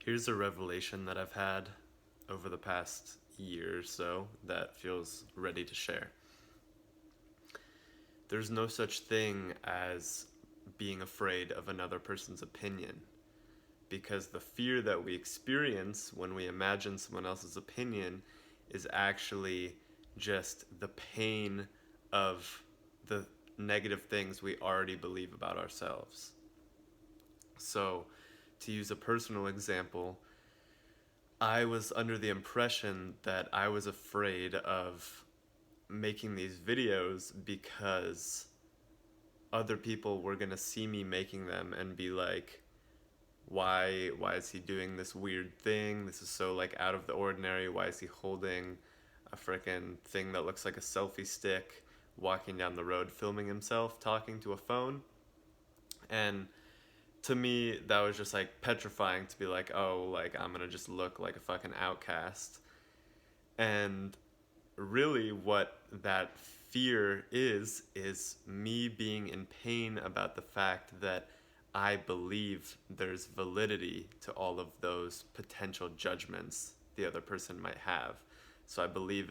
Here's a revelation that I've had over the past year or so that feels ready to share. There's no such thing as being afraid of another person's opinion, because the fear that we experience when we imagine someone else's opinion is actually just the pain of the negative things we already believe about ourselves. So, to use a personal example, I was under the impression that I was afraid of making these videos because other people were going to see me making them and be like, why is he doing this weird thing? This is so like out of the ordinary. Why is he holding a freaking thing that looks like a selfie stick, walking down the road, filming himself, talking to a phone? And to me, that was just like petrifying to be like, oh, like I'm gonna just look like a fucking outcast. And really, what that fear is me being in pain about the fact that I believe there's validity to all of those potential judgments the other person might have. So I believe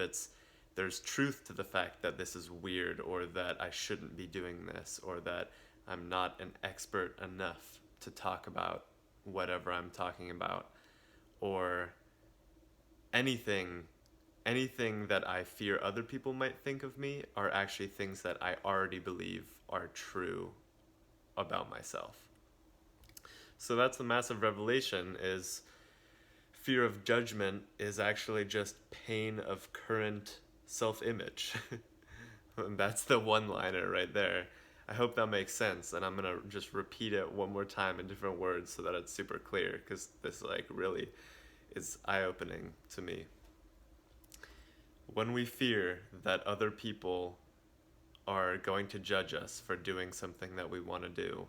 there's truth to the fact that this is weird, or that I shouldn't be doing this, or that I'm not an expert enough to talk about whatever I'm talking about, or anything anything that I fear other people might think of me are actually things that I already believe are true about myself. So that's the massive revelation, is fear of judgment is actually just pain of current self-image. And that's the one-liner right there. I hope that makes sense, and I'm gonna just repeat it one more time in different words so that it's super clear, because this like really is eye-opening to me. When we fear that other people are going to judge us for doing something that we want to do,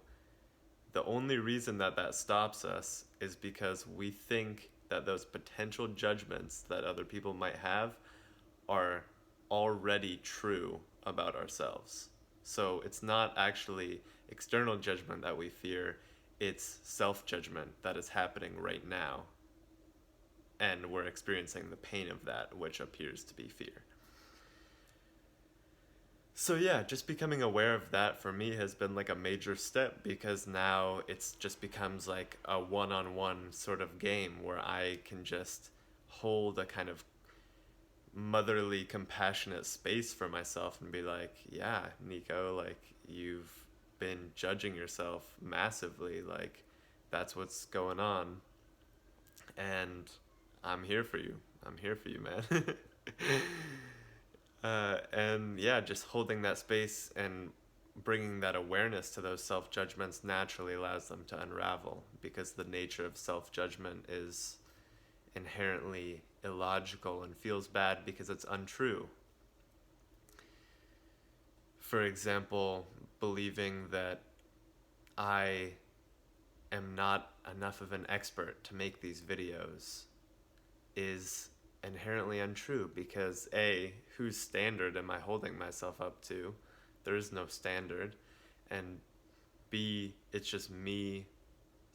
the only reason that that stops us is because we think that those potential judgments that other people might have are already true about ourselves. So it's not actually external judgment that we fear, it's self-judgment that is happening right now. And we're experiencing the pain of that, which appears to be fear. So yeah, just becoming aware of that for me has been like a major step, because now it's just becomes like a one-on-one sort of game where I can just hold a kind of motherly, compassionate space for myself and be like, yeah, Nico, like you've been judging yourself massively, like that's what's going on, and I'm here for you. I'm here for you, man. And yeah, just holding that space and bringing that awareness to those self judgments naturally allows them to unravel, because the nature of self judgment is inherently illogical and feels bad because it's untrue. For example, believing that I am not enough of an expert to make these videos is inherently untrue, because A, whose standard am I holding myself up to? There is no standard. And B, it's just me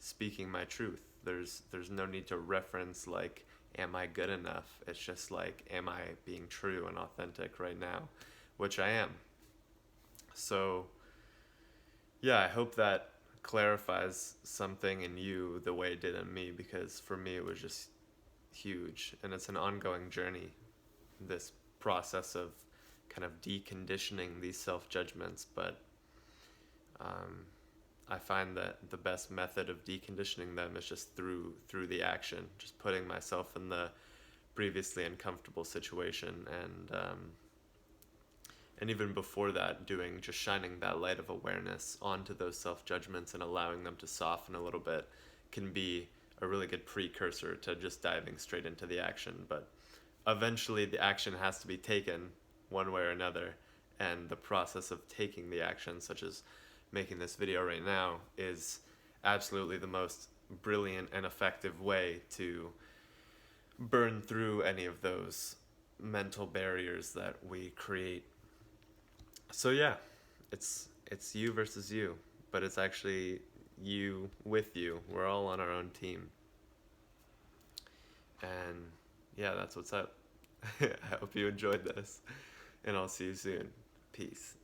speaking my truth. There's no need to reference like, am I good enough? It's just like, am I being true and authentic right now? Which I am. So yeah, I hope that clarifies something in you the way it did in me, because for me it was just huge, and it's an ongoing journey, this process of kind of deconditioning these self-judgments. But I find that the best method of deconditioning them is just through the action, just putting myself in the previously uncomfortable situation, and even before that, just shining that light of awareness onto those self-judgments and allowing them to soften a little bit can be a really good precursor to just diving straight into the action. But eventually the action has to be taken one way or another, and the process of taking the action, such as making this video right now, is absolutely the most brilliant and effective way to burn through any of those mental barriers that we create. So yeah, it's you versus you, but it's actually you with you. We're all on our own team. And yeah, that's what's up. I hope you enjoyed this, and I'll see you soon. Peace.